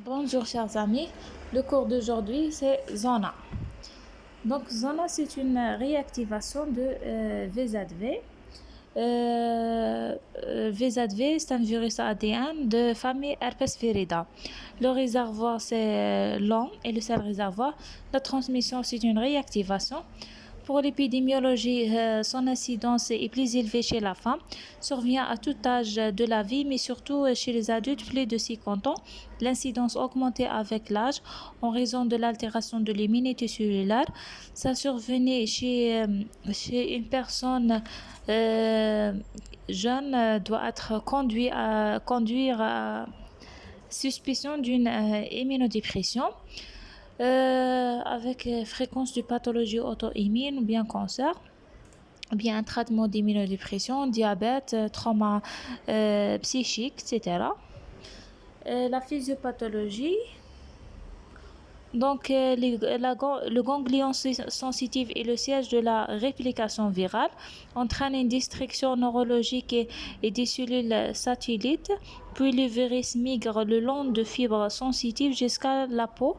Bonjour chers amis, le cours d'aujourd'hui c'est Zona. Donc Zona c'est une réactivation de VZV. VZV c'est un virus ADN de famille herpes virida. Le réservoir c'est l'homme et le seul réservoir. La transmission c'est une réactivation. Pour l'épidémiologie, son incidence est plus élevée chez la femme, survient à tout âge de la vie, mais surtout chez les adultes plus de 50 ans. L'incidence augmente avec l'âge en raison de l'altération de l'immunité cellulaire. Ça survenait chez une personne jeune doit être conduire à suspicion d'une immunodépression. Avec fréquence de pathologie auto-immune ou bien cancer, ou bien un traitement d'immunodépression, diabète, trauma psychique, etc. La physiopathologie. Donc, le ganglion sensitif est le siège de la réplication virale, entraîne une destruction neurologique et des cellules satellites, puis le virus migre le long de fibres sensitives jusqu'à la peau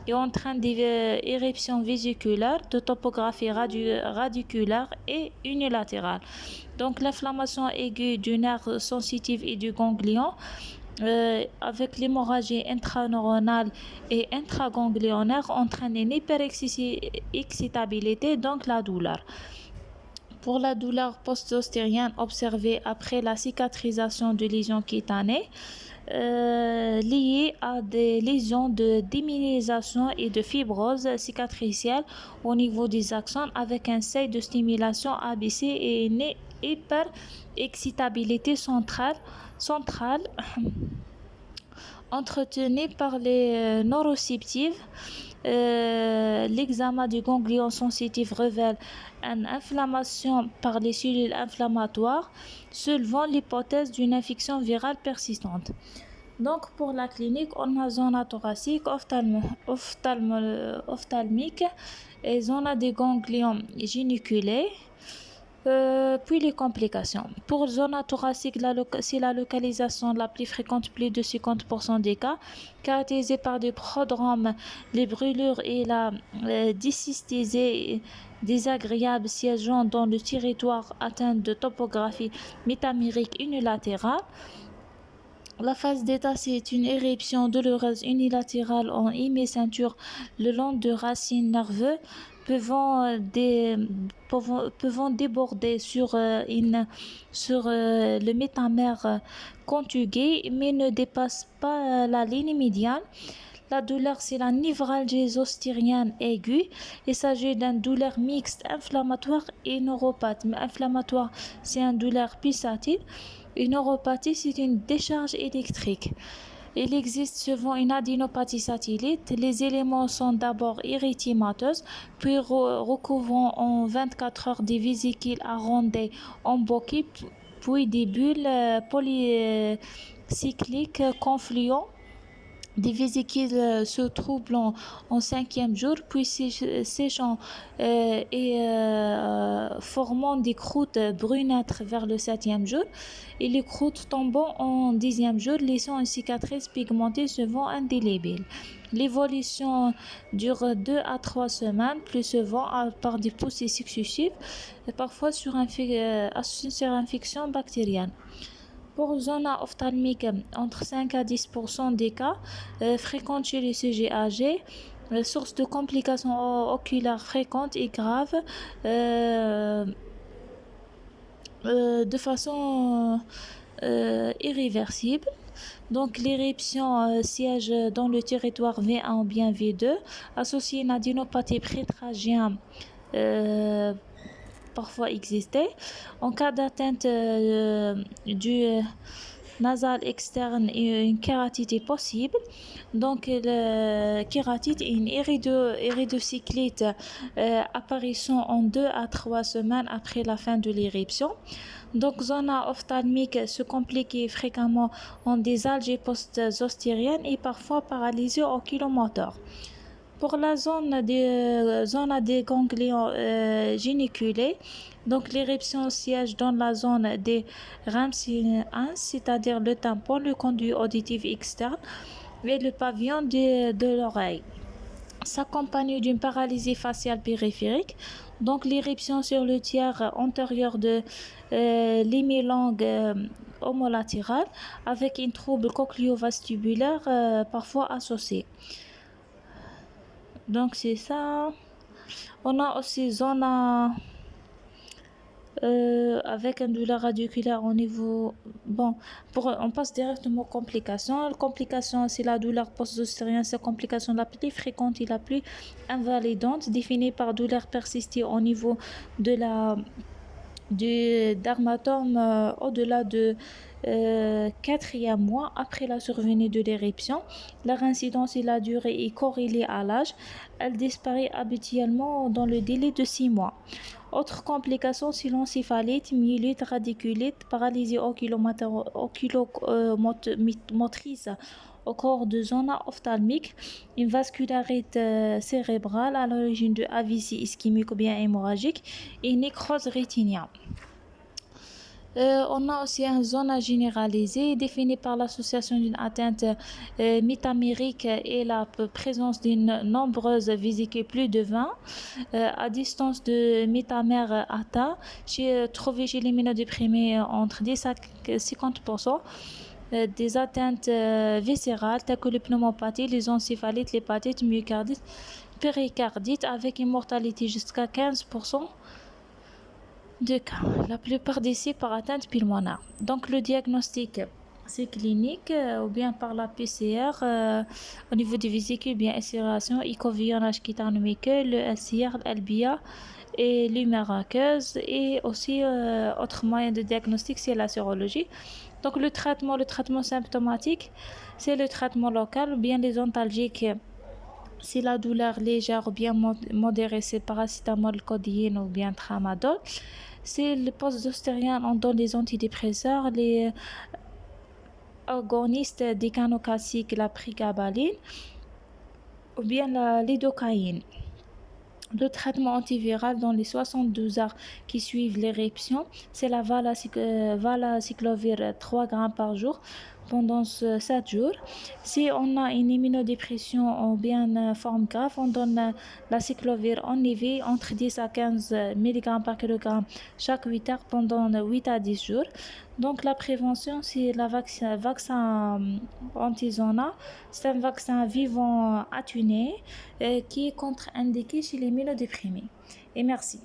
et entraîne des éruptions vésiculaires de topographie radiculaire et unilatérale. Donc, l'inflammation aiguë du nerf sensitif et du ganglion avec l'hémorragie intraneuronale et intraganglionnaire entraîne une hyperexcitabilité, donc la douleur. Pour la douleur post-ostérienne observée après la cicatrisation de lésions cutanées, liées à des lésions de démyélisation et de fibrose cicatricielle au niveau des axones avec un seuil de stimulation abaissé et une hyperexcitabilité centrale entretenue par les neuroceptives. L'examen du ganglion sensitif révèle une inflammation par les cellules inflammatoires, soulevant l'hypothèse d'une infection virale persistante. Donc pour la clinique, on a zone thoracique, ophtalmique et zone des ganglions géniculés. Puis les complications. Pour zone thoracique, c'est la localisation la plus fréquente, plus de 50% des cas, caractérisée par des prodromes, les brûlures et la dysesthésie désagréable siégeant dans le territoire atteint de topographie métamérique unilatérale. La phase d'état, c'est une éruption douloureuse unilatérale en hémiceinture le long de racines nerveuses pouvant déborder sur le métamère conjugué mais ne dépasse pas la ligne médiane. La douleur, c'est la névralgie zostérienne aiguë. Il s'agit d'une douleur mixte inflammatoire et neuropathe. Mais inflammatoire, c'est une douleur pulsative. Une neuropathie, c'est une décharge électrique. Il existe souvent une adénopathie satellite. Les éléments sont d'abord érythémateuses, puis recouvrant en 24 heures des vésicules arrondies emboquées, puis des bulles polycycliques confluent. Des vésicules se troublant en 5e jour, puis séchant et formant des croûtes brunâtres vers le 7e jour, et les croûtes tombant en 10e jour, laissant une cicatrice pigmentée souvent indélébile. L'évolution dure 2 à 3 semaines, plus souvent par des poussées successives, et parfois sur infection bactérienne. Pour zone ophtalmique, entre 5 à 10% des cas fréquentes chez les sujets âgés, source de complications oculaires fréquentes et graves de façon irréversible. Donc l'éruption siège dans le territoire V1 ou bien V2, associée à une adénopathie prétragienne parfois exister. En cas d'atteinte du nasal externe, une kératite est possible. Donc, la kératite est une iridocyclite apparaissant en 2 à 3 semaines après la fin de l'éruption. Donc, zone ophtalmique se complique fréquemment en des algies post-zostériennes et parfois paralysie oculomoteur. Pour la zone des ganglions géniculés, donc l'éruption siège dans la zone des RAMS1, c'est-à-dire le tampon, le conduit auditif externe, et le pavillon de l'oreille, s'accompagne d'une paralysie faciale périphérique, donc l'éruption sur le tiers antérieur de l'hémilangue homolatéral avec un trouble cochléovastibulaire parfois associé. Donc c'est ça. On a aussi zone avec un douleur radiculaire au niveau... Bon, on passe directement aux complications. Les complications, c'est la douleur post-ostérienne. C'est la complication la plus fréquente et la plus invalidante, définie par douleur persistée au niveau de du dermatome au-delà de 4e mois après la survenue de l'éruption. Leur incidence et la durée est corrélée à l'âge. Elle disparaît habituellement dans le délai de 6 mois. Autres complications, c'est l'encéphalite, myélite, radiculite, paralysie oculomotrice au corps de zone ophtalmique, une vascularité cérébrale à l'origine de AVC ischémique ou bien hémorragique et nécrose rétinienne. On a aussi une zone généralisée définie par l'association d'une atteinte métamérique et la présence d'une nombreuse vésicule plus de 20 à distance de métamère atteint, trouvé chez les immunodéprimés entre 10 à 50%. Des atteintes viscérales telles que les pneumopathie, les encéphalites, l'hépatite, myocardite, péricardite avec une mortalité jusqu'à 15% de cas. La plupart d'ici par atteinte pulmonaire. Donc le diagnostic, c'est clinique ou bien par la PCR au niveau des vésicules, bien aspiration, écovillonnage kétanomique, le LCR, l'LBA et l'humeraqueuse, et aussi autre moyen de diagnostic, c'est la sérologie. Donc le traitement symptomatique, c'est le traitement local ou bien les antalgiques. Si la douleur légère ou bien modérée, c'est paracétamol, codéine ou bien tramadol. C'est le post-ostérien, on donne les antidépresseurs, les agonistes décanocalciques, la prégabaline ou bien la lidocaïne. Le traitement antiviral dans les 72 heures qui suivent l'éruption, c'est la valacyclovir 3 grammes par jour pendant 7 jours. Si on a une immunodépression ou bien une forme grave, on donne la cyclovir en IV entre 10 à 15 mg par kilogramme chaque 8 heures pendant 8 à 10 jours. Donc la prévention, c'est le vaccin anti-zona. C'est un vaccin vivant atténué qui est contre-indiqué chez les immunodéprimés. Et merci.